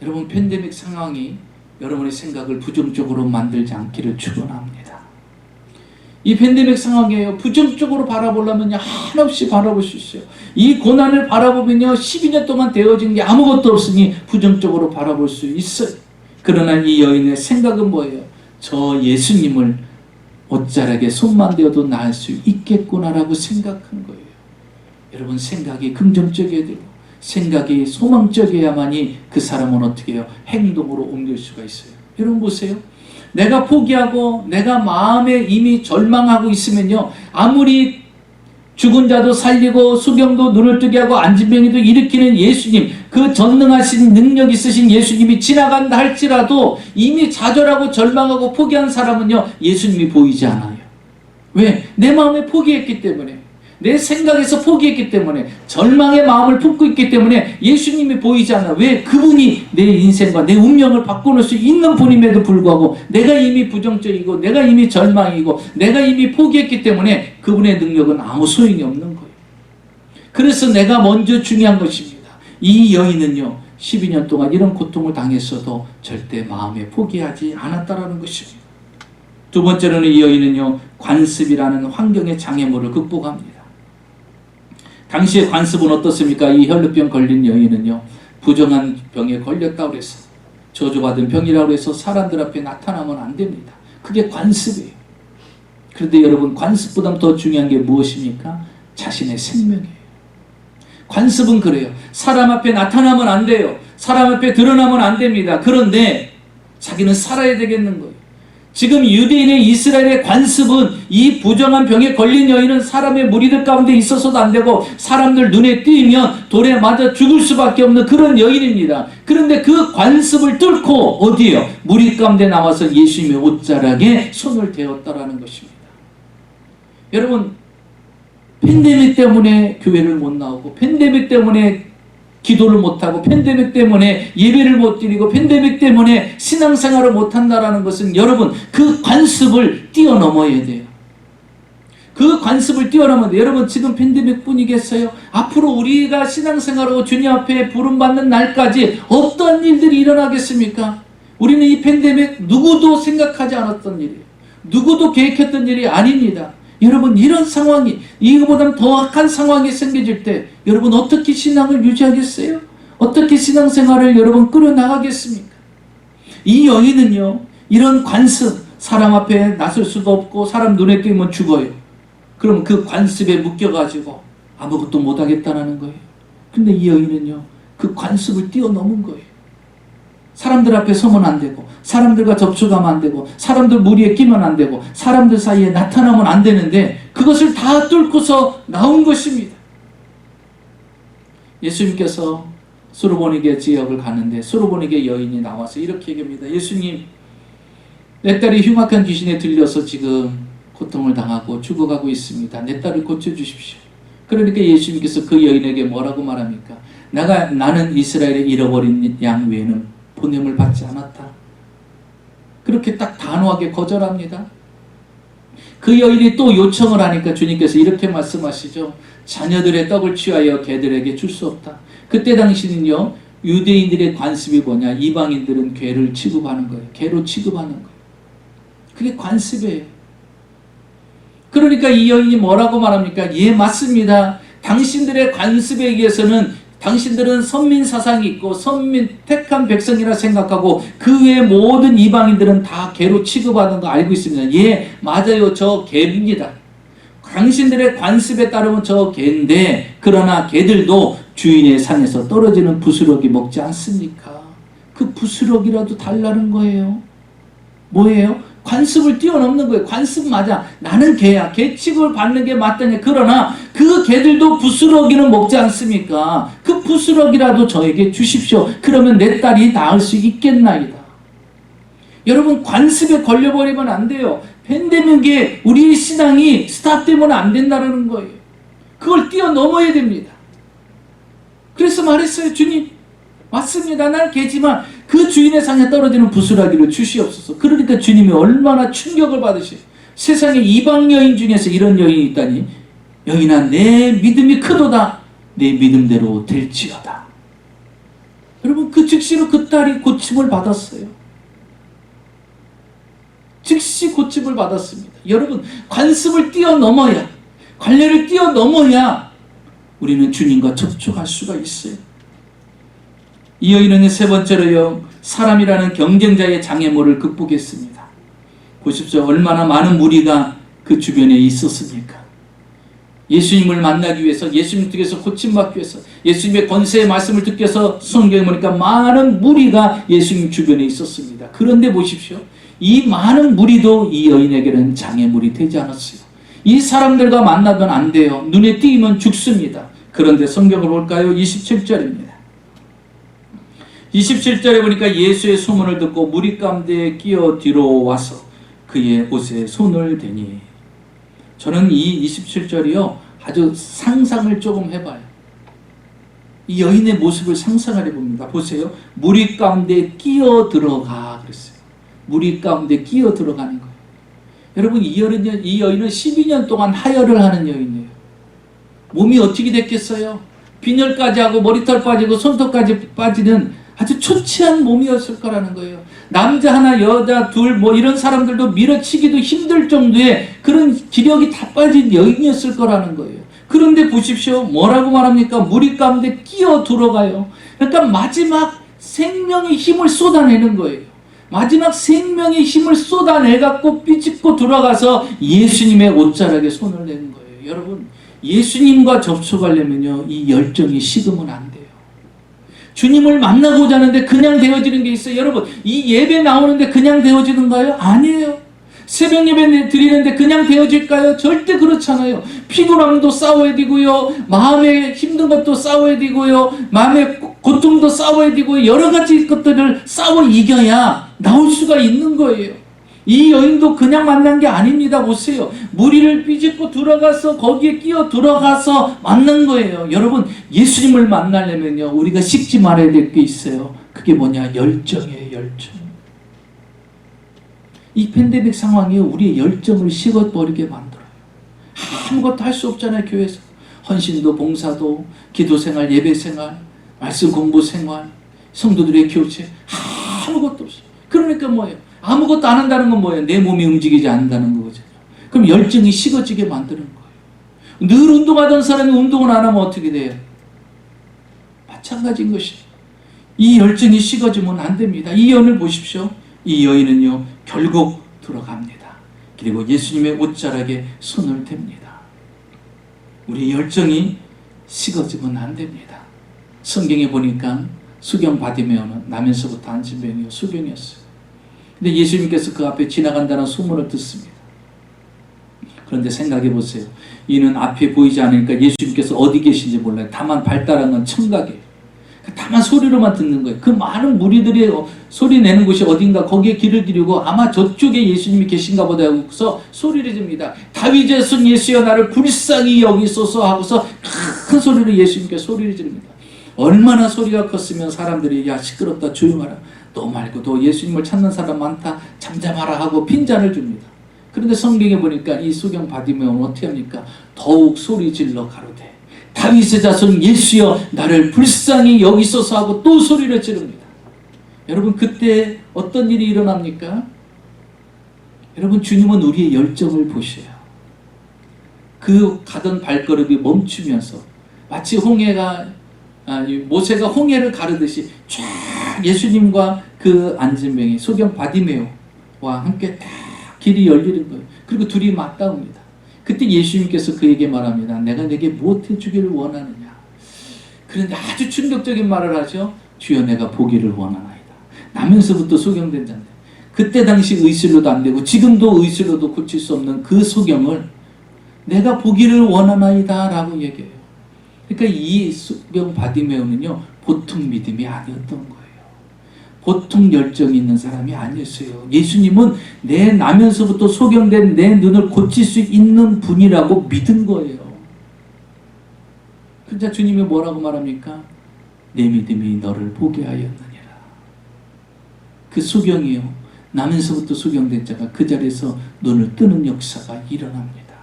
여러분, 팬데믹 상황이 여러분의 생각을 부정적으로 만들지 않기를 축원합니다. 이 팬데믹 상황이에요. 부정적으로 바라보려면 한없이 바라볼 수 있어요. 이 고난을 바라보면요, 12년 동안 되어진 게 아무것도 없으니 부정적으로 바라볼 수 있어요. 그러나 이 여인의 생각은 뭐예요? 저 예수님을 옷자락에 손만 대어도 나을 수 있겠구나라고 생각한 거예요. 여러분, 생각이 긍정적이어야 되고 생각이 소망적이어야만이 그 사람은 어떻게 해요? 행동으로 옮길 수가 있어요. 여러분 보세요. 내가 포기하고 내가 마음에 이미 절망하고 있으면요, 아무리 죽은 자도 살리고 수경도 눈을 뜨게 하고 안진병이도 일으키는 예수님, 그 전능하신 능력 있으신 예수님이 지나간다 할지라도 이미 좌절하고 절망하고 포기한 사람은요, 예수님이 보이지 않아요. 왜? 내 마음에 포기했기 때문에, 내 생각에서 포기했기 때문에, 절망의 마음을 품고 있기 때문에 예수님이 보이지 않아. 왜? 그분이 내 인생과 내 운명을 바꿔놓을 수 있는 분임에도 불구하고 내가 이미 부정적이고 내가 이미 절망이고 내가 이미 포기했기 때문에 그분의 능력은 아무 소용이 없는 거예요. 그래서 내가 먼저 중요한 것입니다. 이 여인은요, 12년 동안 이런 고통을 당했어도 절대 마음에 포기하지 않았다라는 것입니다. 두 번째로는 이 여인은요, 관습이라는 환경의 장애물을 극복합니다. 당시의 관습은 어떻습니까? 이 혈루병 걸린 여인은요, 부정한 병에 걸렸다고 그래서, 저주받은 병이라고 해서 사람들 앞에 나타나면 안 됩니다. 그게 관습이에요. 그런데 여러분, 관습보다 더 중요한 게 무엇입니까? 자신의 생명이에요. 관습은 그래요. 사람 앞에 나타나면 안 돼요. 사람 앞에 드러나면 안 됩니다. 그런데 자기는 살아야 되겠는 거예요. 지금 유대인의 이스라엘의 관습은 이 부정한 병에 걸린 여인은 사람의 무리들 가운데 있어서도 안 되고 사람들 눈에 띄면 돌에 맞아 죽을 수밖에 없는 그런 여인입니다. 그런데 그 관습을 뚫고 어디에요? 무리 가운데 나와서 예수님의 옷자락에 손을 대었다라는 것입니다. 여러분, 팬데믹 때문에 교회를 못 나오고, 팬데믹 때문에 기도를 못하고, 팬데믹 때문에 예배를 못 드리고, 팬데믹 때문에 신앙생활을 못한다라는 것은 여러분, 그 관습을 뛰어넘어야 돼요. 그 관습을 뛰어넘어야 돼요. 여러분 지금 팬데믹 뿐이겠어요? 앞으로 우리가 신앙생활하고 주님 앞에 부름받는 날까지 어떤 일들이 일어나겠습니까? 우리는 이 팬데믹 누구도 생각하지 않았던 일이에요. 누구도 계획했던 일이 아닙니다. 여러분 이런 상황이, 이거보다 더 악한 상황이 생겨질 때 여러분 어떻게 신앙을 유지하겠어요? 어떻게 신앙생활을 여러분 끌어나가겠습니까? 이 여인은요, 이런 관습, 사람 앞에 나설 수도 없고 사람 눈에 띄면 죽어요. 그럼 그 관습에 묶여가지고 아무것도 못하겠다는 거예요. 근데 이 여인은요, 그 관습을 뛰어넘은 거예요. 사람들 앞에 서면 안 되고, 사람들과 접촉하면 안 되고, 사람들 무리에 끼면 안 되고, 사람들 사이에 나타나면 안 되는데 그것을 다 뚫고서 나온 것입니다. 예수님께서 수르보니게 지역을 가는데 수르보니게 여인이 나와서 이렇게 얘기합니다. 예수님, 내 딸이 흉악한 귀신에 들려서 지금 고통을 당하고 죽어가고 있습니다. 내 딸을 고쳐주십시오. 그러니까 예수님께서 그 여인에게 뭐라고 말합니까? 나는 이스라엘의 잃어버린 양 외에는 보냄을 받지 않았다. 그렇게 딱 단호하게 거절합니다. 그 여인이 또 요청을 하니까 주님께서 이렇게 말씀하시죠. 자녀들의 떡을 취하여 개들에게 줄 수 없다. 그때 당시는요, 유대인들의 관습이 뭐냐, 이방인들은 괴를 취급하는 거예요. 개로 취급하는 거예요. 그게 관습이에요. 그러니까 이 여인이 뭐라고 말합니까? 예, 맞습니다. 당신들의 관습에 의해서는 당신들은 선민 사상이 있고 선민 택한 백성이라 생각하고 그 외의 모든 이방인들은 다 개로 취급하는 거 알고 있습니다. 예, 맞아요. 저 개입니다. 당신들의 관습에 따르면 저 개인데, 그러나 개들도 주인의 상에서 떨어지는 부스러기 먹지 않습니까? 그 부스러기라도 달라는 거예요. 뭐예요? 관습을 뛰어넘는 거예요. 관습 맞아. 나는 개야. 개 취급을 받는 게 맞다니. 그러나 그 개들도 부스러기는 먹지 않습니까? 그 부스러기라도 저에게 주십시오. 그러면 내 딸이 나을 수 있겠나이다. 여러분, 관습에 걸려버리면 안 돼요. 팬데믹에 우리의 신앙이 스탑되면 안 된다는 거예요. 그걸 뛰어넘어야 됩니다. 그래서 말했어요. 주님, 맞습니다. 난 개지만 그 주인의 상에 떨어지는 부스러기를 주시옵소서. 그러니까 주님이 얼마나 충격을 받으세요. 세상에 이방 여인 중에서 이런 여인이 있다니. 여인아, 내 믿음이 크도다. 내 믿음대로 될지어다. 여러분, 그 즉시로 그 딸이 고침을 받았어요. 즉시 고침을 받았습니다. 여러분, 관습을 뛰어넘어야, 관례를 뛰어넘어야 우리는 주님과 접촉할 수가 있어요. 이 여인은 세 번째로요, 사람이라는 경쟁자의 장애물을 극복했습니다. 보십시오. 얼마나 많은 무리가 그 주변에 있었습니까? 예수님을 만나기 위해서, 예수님 댁에서 고침받기 위해서, 예수님의 권세의 말씀을 듣기 위해서 성경에 보니까 많은 무리가 예수님 주변에 있었습니다. 그런데 보십시오. 이 많은 무리도 이 여인에게는 장애물이 되지 않았어요. 이 사람들과 만나면 안 돼요. 눈에 띄면 죽습니다. 그런데 성경을 볼까요? 27절입니다. 27절에 보니까 예수의 소문을 듣고 무리 가운데 끼어 뒤로 와서 그의 옷에 손을 대니. 저는 이 27절이요, 아주 상상을 조금 해봐요. 이 여인의 모습을 상상을 해봅니다. 보세요. 무리 가운데 끼어 들어가 그랬어요. 무리 가운데 끼어 들어가는 거예요. 여러분, 이 여인은 12년 동안 하혈을 하는 여인이에요. 몸이 어떻게 됐겠어요? 빈혈까지 하고 머리털 빠지고 손톱까지 빠지는 아주 초췌한 몸이었을 거라는 거예요. 남자 하나 여자 둘 뭐 이런 사람들도 밀어치기도 힘들 정도의 그런 기력이 다 빠진 여인이었을 거라는 거예요. 그런데 보십시오. 뭐라고 말합니까? 무리 가운데 끼어 들어가요. 그러니까 마지막 생명의 힘을 쏟아내는 거예요. 마지막 생명의 힘을 쏟아내갖고 삐집고 들어가서 예수님의 옷자락에 손을 내는 거예요. 여러분, 예수님과 접촉하려면요, 이 열정이 식으면 안 돼요. 주님을 만나고자 하는데 그냥 되어지는 게 있어요. 여러분, 이 예배 나오는데 그냥 되어지는가요? 아니에요. 새벽 예배 드리는데 그냥 되어질까요? 절대 그렇잖아요. 피곤함도 싸워야 되고요, 마음에 힘든 것도 싸워야 되고요, 마음의 고통도 싸워야 되고, 여러 가지 것들을 싸워 이겨야 나올 수가 있는 거예요. 이 여인도 그냥 만난 게 아닙니다. 보세요. 무리를 삐집고 들어가서 거기에 끼어 들어가서 만난 거예요. 여러분, 예수님을 만나려면요, 우리가 식지 말아야 될 게 있어요. 그게 뭐냐? 열정이에요. 열정. 이 팬데믹 상황이 우리의 열정을 식어버리게 만들어요. 아무것도 할 수 없잖아요. 교회에서 헌신도 봉사도 기도생활 예배생활 말씀 공부생활 성도들의 교체 아무것도 없어요. 그러니까 뭐예요? 아무것도 안 한다는 건 뭐예요? 내 몸이 움직이지 않는다는 거죠. 그럼 열정이 식어지게 만드는 거예요. 늘 운동하던 사람이 운동을 안 하면 어떻게 돼요? 마찬가지인 것이에요. 이 열정이 식어지면 안 됩니다. 이 여인을 보십시오. 이 여인은요 결국 들어갑니다. 그리고 예수님의 옷자락에 손을 댑니다. 우리 열정이 식어지면 안 됩니다. 성경에 보니까 수경 바디메오는 나면서부터 안진병이요 수경이었어요. 근데 예수님께서 그 앞에 지나간다는 소문을 듣습니다. 그런데 생각해 보세요. 이는 앞에 보이지 않으니까 예수님께서 어디 계신지 몰라요. 다만 발달한 건 청각이에요. 다만 소리로만 듣는 거예요. 그 많은 무리들이 소리 내는 곳이 어딘가 거기에 귀를 기울이고 아마 저쪽에 예수님이 계신가 보다 하고서 소리를 줍니다. 다윗의 손 예수여 나를 불쌍히 여기소서 하고서 큰 소리로 예수님께 소리를 지릅니다. 얼마나 소리가 컸으면 사람들이 야 시끄럽다 조용하라 너 말고 너 예수님을 찾는 사람 많다 잠잠하라 하고 핀잔을 줍니다. 그런데 성경에 보니까 이 수경 바디메오는 어떻게 합니까? 더욱 소리 질러 가로되 다윗의 자손 예수여 나를 불쌍히 여기소서 하고 또 소리를 지릅니다. 여러분 그때 어떤 일이 일어납니까? 여러분 주님은 우리의 열정을 보셔요. 그 가던 발걸음이 멈추면서 마치 모세가 홍해를 가르듯이 쫙 예수님과 그 안진병이 소경 바디메오와 함께 딱 길이 열리는 거예요. 그리고 둘이 맞닿습니다. 그때 예수님께서 그에게 말합니다. 내가 내게 무엇 해주기를 원하느냐. 그런데 아주 충격적인 말을 하죠. 주여 내가 보기를 원하나이다. 나면서부터 소경된 자인데 그때 당시 의술로도 안 되고 지금도 의술로도 고칠 수 없는 그 소경을 내가 보기를 원하나이다 라고 얘기해요. 그러니까 이 소경 바디메오는요 보통 믿음이 아니었던 거예요. 보통 열정이 있는 사람이 아니었어요. 예수님은 내 나면서부터 소경된 내 눈을 고칠 수 있는 분이라고 믿은 거예요. 그러자 주님이 뭐라고 말합니까? 내 믿음이 너를 보게 하였느니라. 그 소경이요. 나면서부터 소경된 자가 그 자리에서 눈을 뜨는 역사가 일어납니다.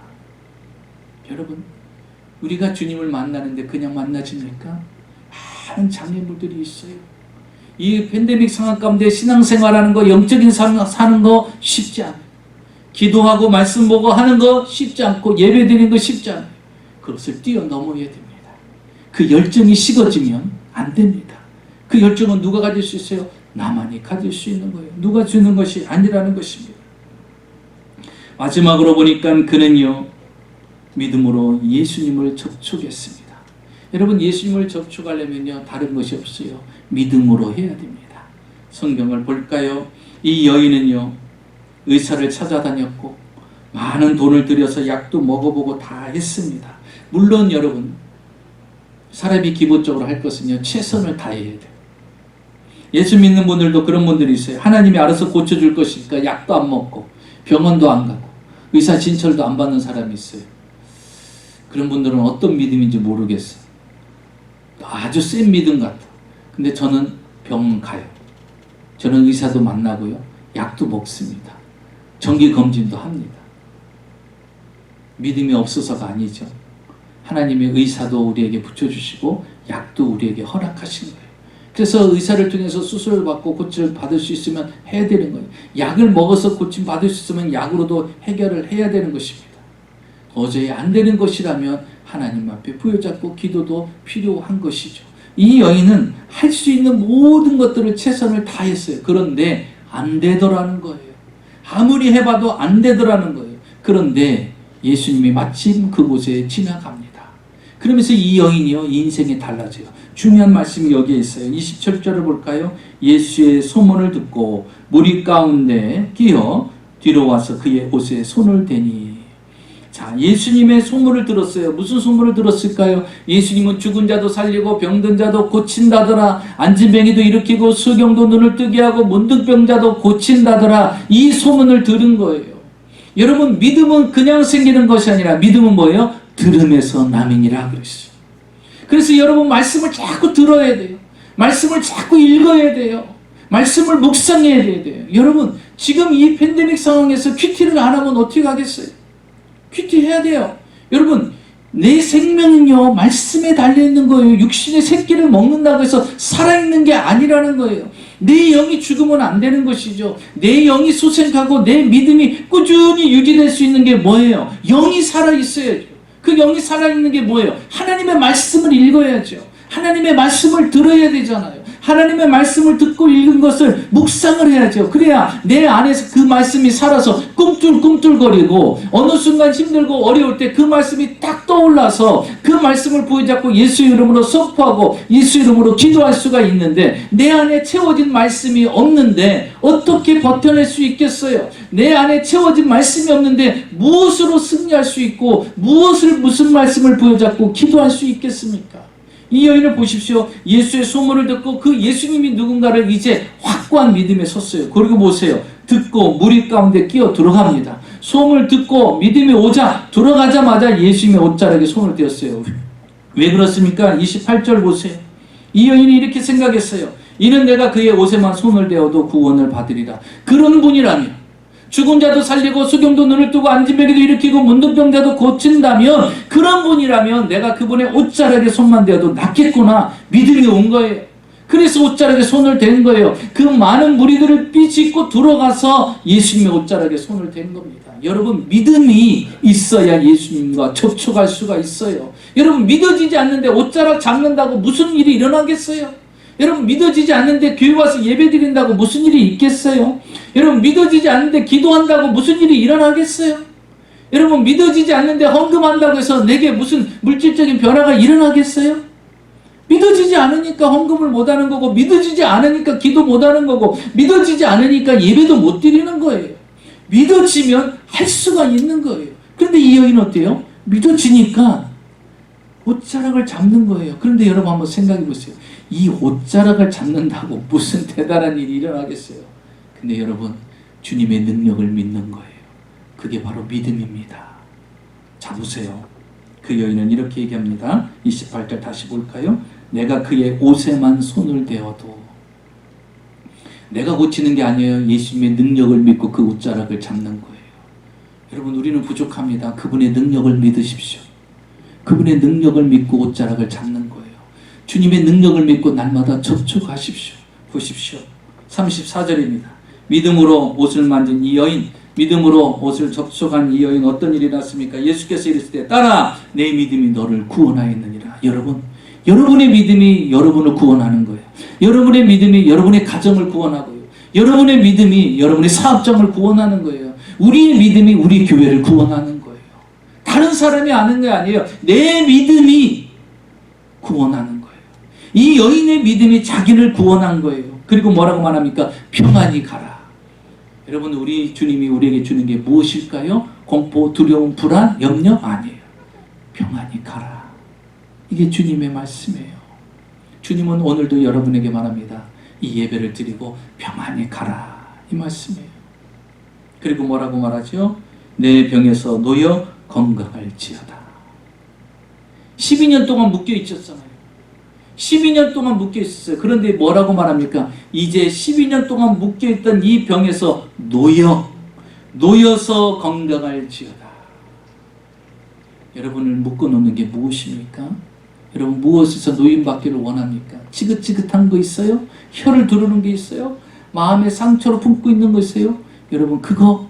여러분 우리가 주님을 만나는데 그냥 만나집니까? 많은 장애물들이 있어요. 이 팬데믹 상황 가운데 신앙생활하는 거, 영적인 삶 사는 거 쉽지 않아요. 기도하고 말씀 보고 하는 거 쉽지 않고 예배 드리는 거 쉽지 않아요. 그것을 뛰어넘어야 됩니다. 그 열정이 식어지면 안 됩니다. 그 열정은 누가 가질 수 있어요? 나만이 가질 수 있는 거예요. 누가 주는 것이 아니라는 것입니다. 마지막으로 보니까 그는요 믿음으로 예수님을 접촉했습니다. 여러분 예수님을 접촉하려면요 다른 것이 없어요. 믿음으로 해야 됩니다. 성경을 볼까요? 이 여인은요 의사를 찾아다녔고 많은 돈을 들여서 약도 먹어보고 다 했습니다. 물론 여러분 사람이 기본적으로 할 것은요 최선을 다해야 돼요. 예수 믿는 분들도 그런 분들이 있어요. 하나님이 알아서 고쳐줄 것이니까 약도 안 먹고 병원도 안 가고 의사 진찰도 안 받는 사람이 있어요. 그런 분들은 어떤 믿음인지 모르겠어요. 아주 센 믿음 같아. 근데 저는 병원 가요. 저는 의사도 만나고요. 약도 먹습니다. 정기검진도 합니다. 믿음이 없어서가 아니죠. 하나님의 의사도 우리에게 붙여주시고 약도 우리에게 허락하신 거예요. 그래서 의사를 통해서 수술을 받고 고침을 받을 수 있으면 해야 되는 거예요. 약을 먹어서 고침 받을 수 있으면 약으로도 해결을 해야 되는 것입니다. 도저히 안 되는 것이라면 하나님 앞에 부여잡고 기도도 필요한 것이죠. 이 여인은 할 수 있는 모든 것들을 최선을 다했어요. 그런데 안 되더라는 거예요. 아무리 해봐도 안 되더라는 거예요. 그런데 예수님이 마침 그곳에 지나갑니다. 그러면서 이 여인이요 인생이 달라져요. 중요한 말씀이 여기에 있어요. 27절을 볼까요? 예수의 소문을 듣고 무리 가운데 끼어 뒤로 와서 그의 옷에 손을 대니. 자, 예수님의 소문을 들었어요. 무슨 소문을 들었을까요? 예수님은 죽은 자도 살리고 병든 자도 고친다더라. 안진병이도 일으키고 수경도 눈을 뜨게 하고 문득병자도 고친다더라. 이 소문을 들은 거예요. 여러분 믿음은 그냥 생기는 것이 아니라 믿음은 뭐예요? 들음에서 남이니라 그랬어요. 그래서 여러분 말씀을 자꾸 들어야 돼요. 말씀을 자꾸 읽어야 돼요. 말씀을 묵상해야 돼요. 여러분 지금 이 팬데믹 상황에서 큐티를 안 하면 어떻게 하겠어요? 큐티 해야 돼요. 여러분, 내 생명은요 말씀에 달려있는 거예요. 육신의 새끼를 먹는다고 해서 살아있는 게 아니라는 거예요. 내 영이 죽으면 안 되는 것이죠. 내 영이 소생하고 내 믿음이 꾸준히 유지될 수 있는 게 뭐예요? 영이 살아있어야죠. 그 영이 살아있는 게 뭐예요? 하나님의 말씀을 읽어야죠. 하나님의 말씀을 들어야 되잖아요. 하나님의 말씀을 듣고 읽은 것을 묵상을 해야죠. 그래야 내 안에서 그 말씀이 살아서 꿈틀꿈틀거리고 어느 순간 힘들고 어려울 때 그 말씀이 딱 떠올라서 그 말씀을 부여잡고 예수 이름으로 선포하고 예수 이름으로 기도할 수가 있는데, 내 안에 채워진 말씀이 없는데 어떻게 버텨낼 수 있겠어요? 내 안에 채워진 말씀이 없는데 무엇으로 승리할 수 있고 무슨 말씀을 부여잡고 기도할 수 있겠습니까? 이 여인을 보십시오. 예수의 소문을 듣고 그 예수님이 누군가를 이제 확고한 믿음에 섰어요. 그리고 보세요. 듣고 무리 가운데 끼어 들어갑니다. 소문을 듣고 믿음이 오자 들어가자마자 예수님의 옷자락에 손을 대었어요. 왜 그렇습니까? 28절 보세요. 이 여인이 이렇게 생각했어요. 이는 내가 그의 옷에만 손을 대어도 구원을 받으리라. 그런 분이라면, 죽은 자도 살리고 수경도 눈을 뜨고 안진뱅이도 일으키고 문둥병자도 고친다면, 그런 분이라면 내가 그분의 옷자락에 손만 대어도 낫겠구나 믿음이 온 거예요. 그래서 옷자락에 손을 댄 거예요. 그 많은 무리들을 삐짓고 들어가서 예수님의 옷자락에 손을 댄 겁니다. 여러분, 믿음이 있어야 예수님과 접촉할 수가 있어요. 여러분, 믿어지지 않는데 옷자락 잡는다고 무슨 일이 일어나겠어요? 여러분, 믿어지지 않는데 교회 와서 예배 드린다고 무슨 일이 있겠어요? 여러분, 믿어지지 않는데 기도한다고 무슨 일이 일어나겠어요? 여러분, 믿어지지 않는데 헌금한다고 해서 내게 무슨 물질적인 변화가 일어나겠어요? 믿어지지 않으니까 헌금을 못하는 거고, 믿어지지 않으니까 기도 못하는 거고, 믿어지지 않으니까 예배도 못 드리는 거예요. 믿어지면 할 수가 있는 거예요. 그런데 이 여인은 어때요? 믿어지니까 옷자락을 잡는 거예요. 그런데 여러분 한번 생각해 보세요. 이 옷자락을 잡는다고 무슨 대단한 일이 일어나겠어요? 근데 여러분, 주님의 능력을 믿는 거예요. 그게 바로 믿음입니다. 자, 보세요. 그 여인은 이렇게 얘기합니다. 28절 다시 볼까요? 내가 그의 옷에만 손을 대어도. 내가 고치는 게 아니에요. 예수님의 능력을 믿고 그 옷자락을 잡는 거예요. 여러분, 우리는 부족합니다. 그분의 능력을 믿으십시오. 그분의 능력을 믿고 옷자락을 잡는 거예요. 주님의 능력을 믿고 날마다 접촉하십시오. 보십시오. 34절입니다. 믿음으로 옷을 만진 이 여인, 믿음으로 옷을 접촉한 이 여인, 어떤 일이 났습니까? 예수께서 이르시되 따라 내 믿음이 너를 구원하였느니라. 여러분, 여러분의 믿음이 여러분을 구원하는 거예요. 여러분의 믿음이 여러분의 가정을 구원하고요. 여러분의 믿음이 여러분의 사업장을 구원하는 거예요. 우리의 믿음이 우리 교회를 구원하는 거예요. 다른 사람이 아는 게 아니에요. 내 믿음이 구원하는 거예요. 이 여인의 믿음이 자기를 구원한 거예요. 그리고 뭐라고 말합니까? 평안히 가라. 여러분, 우리 주님이 우리에게 주는 게 무엇일까요? 공포, 두려움, 불안, 염려? 아니에요. 평안히 가라. 이게 주님의 말씀이에요. 주님은 오늘도 여러분에게 말합니다. 이 예배를 드리고 평안히 가라. 이 말씀이에요. 그리고 뭐라고 말하죠? 내 병에서 놓여 건강할지어다. 12년 동안 묶여 있었잖아요. 12년 동안 묶여 있었어요. 그런데 뭐라고 말합니까? 이제 12년 동안 묶여 있던 이 병에서 놓여서 건강할지어다. 여러분을 묶어 놓는 게 무엇입니까? 여러분, 무엇에서 노임받기를 원합니까? 지긋지긋한 거 있어요? 혀를 두르는 게 있어요? 마음에 상처로 품고 있는 거 있어요? 여러분, 그거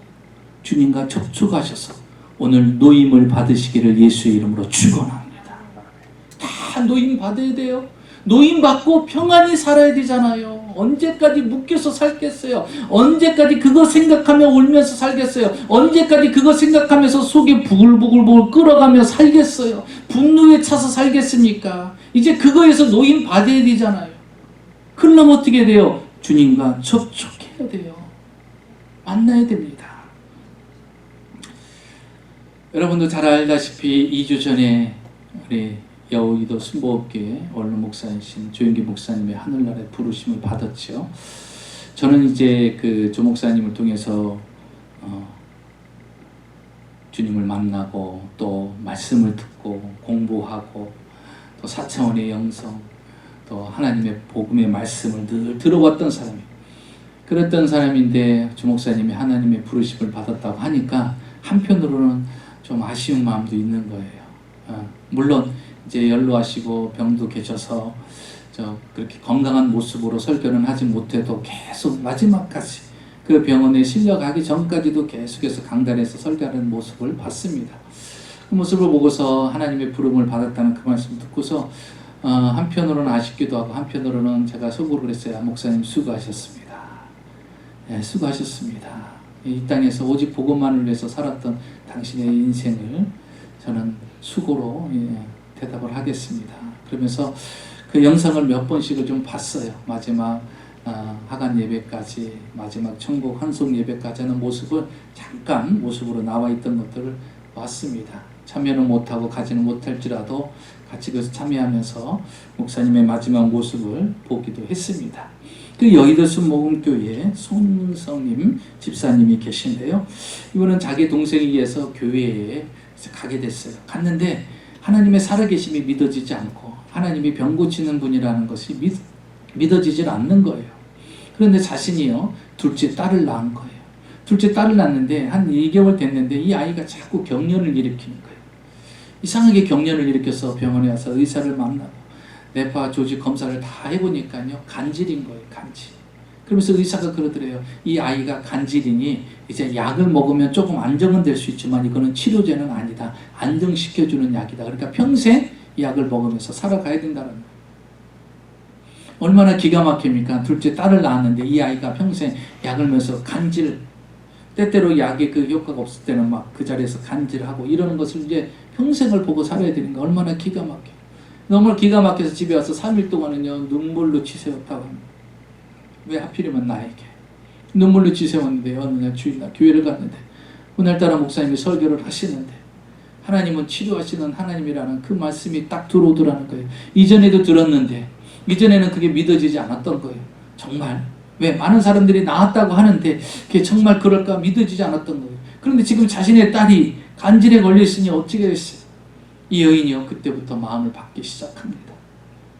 주님과 접촉하셔서 오늘 노임을 받으시기를 예수의 이름으로 축원합니다. 다 노임 받아야 돼요. 노임 받고 평안히 살아야 되잖아요. 언제까지 묶여서 살겠어요? 언제까지 그거 생각하며 울면서 살겠어요? 언제까지 그거 생각하면서 속이 부글부글 끓어가며 살겠어요? 분노에 차서 살겠습니까? 이제 그거에서 노임 받아야 되잖아요. 그러려면 어떻게 돼요? 주님과 접촉해야 돼요. 만나야 됩니다. 여러분도 잘 알다시피 2주 전에 우리 여의도 순복음교회 원로 목사이신 조영기 목사님의 하늘나라의 부르심을 받았죠. 저는 이제 그 조 목사님을 통해서 주님을 만나고 또 말씀을 듣고 공부하고 또 4차원의 영성, 또 하나님의 복음의 말씀을 늘 들어왔던 사람이에요. 그랬던 사람인데 조 목사님이 하나님의 부르심을 받았다고 하니까 한편으로는 좀 아쉬운 마음도 있는 거예요. 물론 이제 연로하시고 병도 계셔서 그렇게 건강한 모습으로 설교는 하지 못해도 계속 마지막까지 그 병원에 실려가기 전까지도 계속해서 강단에서 설교하는 모습을 봤습니다. 그 모습을 보고서 하나님의 부름을 받았다는 그 말씀 듣고서 한편으로는 아쉽기도 하고 한편으로는 제가 속으로 그랬어요. 목사님 수고하셨습니다. 네, 수고하셨습니다. 이 땅에서 오직 복음만을 위해서 살았던 당신의 인생을 저는 수고로 대답을 하겠습니다. 그러면서 그 영상을 몇 번씩을 좀 봤어요. 마지막 하간 예배까지, 마지막 천국 환송 예배까지 하는 모습을 잠깐 모습으로 나와 있던 것들을 봤습니다. 참여는 못하고 가지는 못할지라도 같이 그래서 참여하면서 목사님의 마지막 모습을 보기도 했습니다. 그 여의도 순복음교회에 손성님 집사님이 계신데요. 이분은 자기 동생에 의해서 교회에 가게 됐어요. 갔는데 하나님의 살아계심이 믿어지지 않고 하나님이 병 고치는 분이라는 것이 믿어지질 않는 거예요. 그런데 자신이요 둘째 딸을 낳은 거예요. 둘째 딸을 낳는데 한 2개월 됐는데 이 아이가 자꾸 경련을 일으키는 거예요. 이상하게 경련을 일으켜서 병원에 와서 의사를 만나고 뇌파 조직 검사를 다 해보니까요 간질인 거예요. 간질. 그러면서 의사가 그러더래요. 이 아이가 간질이니 이제 약을 먹으면 조금 안정은 될 수 있지만 이거는 치료제는 아니다. 안정시켜주는 약이다. 그러니까 평생 이 약을 먹으면서 살아가야 된다는 거예요. 얼마나 기가 막힙니까? 둘째 딸을 낳았는데 이 아이가 평생 약을 먹으면서 간질, 때때로 약의 그 효과가 없을 때는 막 그 자리에서 간질하고 이러는 것을 이제 평생을 보고 살아야 되는 거 얼마나 기가 막혀. 너무 기가 막혀서 집에 와서 3일 동안은요 눈물로 치세웠다고 합니다. 왜 하필이면 나에게 눈물로 치세웠는데 어느 날 주일날 교회를 갔는데 오늘따라 목사님이 설교를 하시는데 하나님은 치료하시는 하나님이라는 그 말씀이 딱 들어오더라는 거예요. 이전에도 들었는데 이전에는 그게 믿어지지 않았던 거예요. 정말 왜 많은 사람들이 나았다고 하는데 그게 정말 그럴까 믿어지지 않았던 거예요. 그런데 지금 자신의 딸이 간질에 걸려있으니 어찌게 됐어요. 이 여인이요 그때부터 마음을 받기 시작합니다.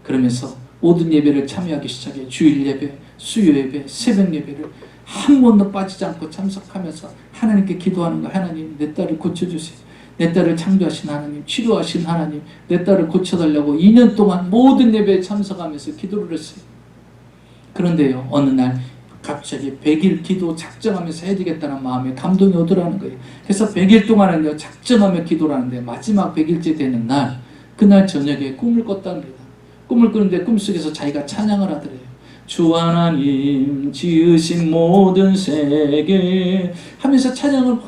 그러면서 모든 예배를 참여하기 시작해 주일 예배, 수요 예배, 새벽 예배를 한 번도 빠지지 않고 참석하면서 하나님께 기도하는 거. 하나님 내 딸을 고쳐주세요. 내 딸을 창조하신 하나님, 치료하신 하나님, 내 딸을 고쳐달라고 2년 동안 모든 예배에 참석하면서 기도를 했어요. 그런데요 어느 날 갑자기 100일 기도 작정하면서 해야 되겠다는 마음에 감동이 오더라는 거예요. 그래서 100일 동안은요 작정하며 기도를 하는데 마지막 100일째 되는 날 그날 저녁에 꿈을 꿨답니다. 꿈을 꾸는데 꿈속에서 자기가 찬양을 하더래요. 주 하나님 지으신 모든 세계 하면서 찬양을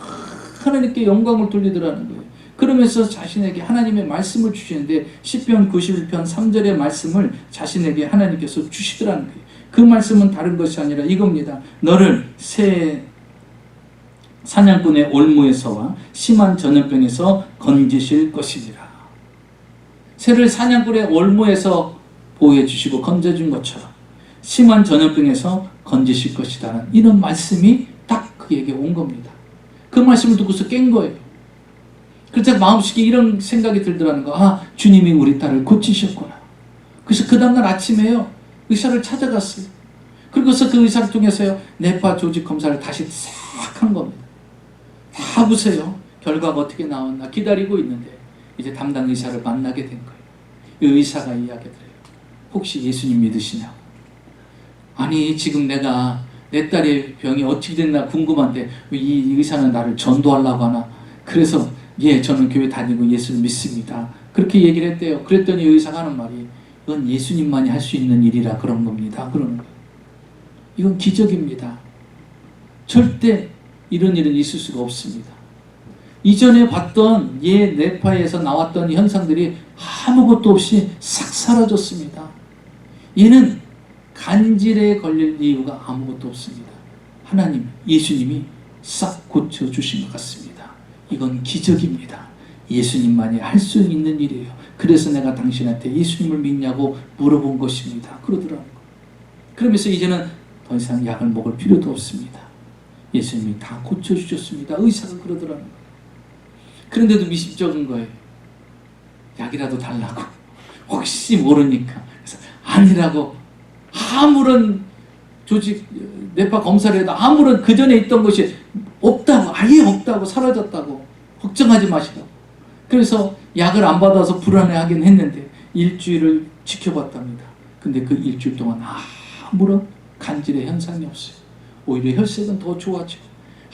하나님께 영광을 돌리더라는 거예요. 그러면서 자신에게 하나님의 말씀을 주시는데 시편 91편 3절의 말씀을 자신에게 하나님께서 주시더라는 거예요. 그 말씀은 다른 것이 아니라 이겁니다. 너를 새 사냥꾼의 올무에서와 심한 전염병에서 건지실 것이니라. 새를 사냥꾼의 올무에서 보호해 주시고 건져준 것처럼 심한 전염병에서 건지실 것이라는 이런 말씀이 딱 그에게 온 겁니다. 그 말씀을 듣고서 깬 거예요. 그래서 마음속에 이런 생각이 들더라는 거. 아, 주님이 우리 딸을 고치셨구나. 그래서 그 다음날 아침에요 의사를 찾아갔어요. 그리고서 그 의사를 통해서요 뇌파 조직 검사를 다시 싹 한 겁니다. 다 보세요. 결과가 어떻게 나왔나 기다리고 있는데 이제 담당 의사를 만나게 된 거예요. 이 의사가 이야기해요. 혹시 예수님 믿으시냐고. 아니 지금 내가 내 딸의 병이 어떻게 됐나 궁금한데 이 의사는 나를 전도하려고 하나. 그래서 예 저는 교회 다니고 예수를 믿습니다. 그렇게 얘기를 했대요. 그랬더니 의사가 하는 말이 이건 예수님만이 할 수 있는 일이라 그런 겁니다. 그러는 거예요. 이건 기적입니다. 절대 이런 일은 있을 수가 없습니다. 이전에 봤던 뇌파에서 나왔던 현상들이 아무것도 없이 싹 사라졌습니다. 얘는 간질에 걸릴 이유가 아무것도 없습니다. 하나님, 예수님이 싹 고쳐주신 것 같습니다. 이건 기적입니다. 예수님만이 할 수 있는 일이에요. 그래서 내가 당신한테 예수님을 믿냐고 물어본 것입니다. 그러더라고요. 그러면서 이제는 더 이상 약을 먹을 필요도 없습니다. 예수님이 다 고쳐주셨습니다. 의사가 그러더라고요. 그런데도 미심쩍은 거예요. 약이라도 달라고. 혹시 모르니까. 그래서 아니라고 아무런 조직 뇌파 검사를 해도 아무런 그전에 있던 것이 없다고 아예 없다고 사라졌다고 걱정하지 마시라고. 그래서 약을 안 받아서 불안해하긴 했는데 일주일을 지켜봤답니다. 근데 그 일주일 동안 아무런 간질의 현상이 없어요. 오히려 혈색은 더 좋아지고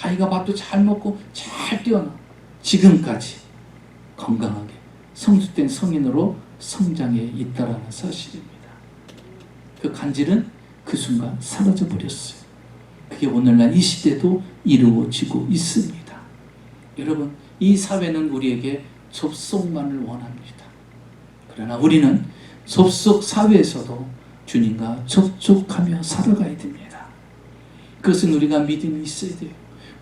아이가 밥도 잘 먹고 잘 뛰어나 지금까지 건강하게 성숙된 성인으로 성장해 있다라는 사실입니다. 그 간질은 그 순간 사라져 버렸어요. 그게 오늘날 이 시대도 이루어지고 있습니다. 여러분, 이 사회는 우리에게 접속만을 원합니다. 그러나 우리는 접속 사회에서도 주님과 접촉하며 살아가야 됩니다. 그것은 우리가 믿음이 있어야 돼요.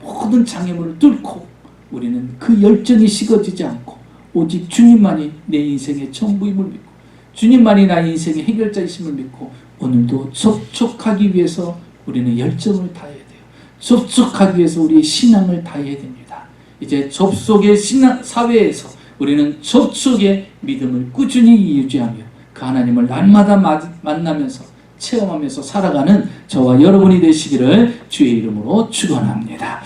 모든 장애물을 뚫고 우리는 그 열정이 식어지지 않고 오직 주님만이 내 인생의 전부임을 믿고 주님만이 나의 인생의 해결자이심을 믿고 오늘도 접촉하기 위해서 우리는 열정을 다해야 돼요. 접촉하기 위해서 우리의 신앙을 다해야 됩니다. 이제 접속의 신앙 사회에서 우리는 접촉의 믿음을 꾸준히 유지하며 그 하나님을 날마다 만나면서 체험하면서 살아가는 저와 여러분이 되시기를 주의 이름으로 축원합니다.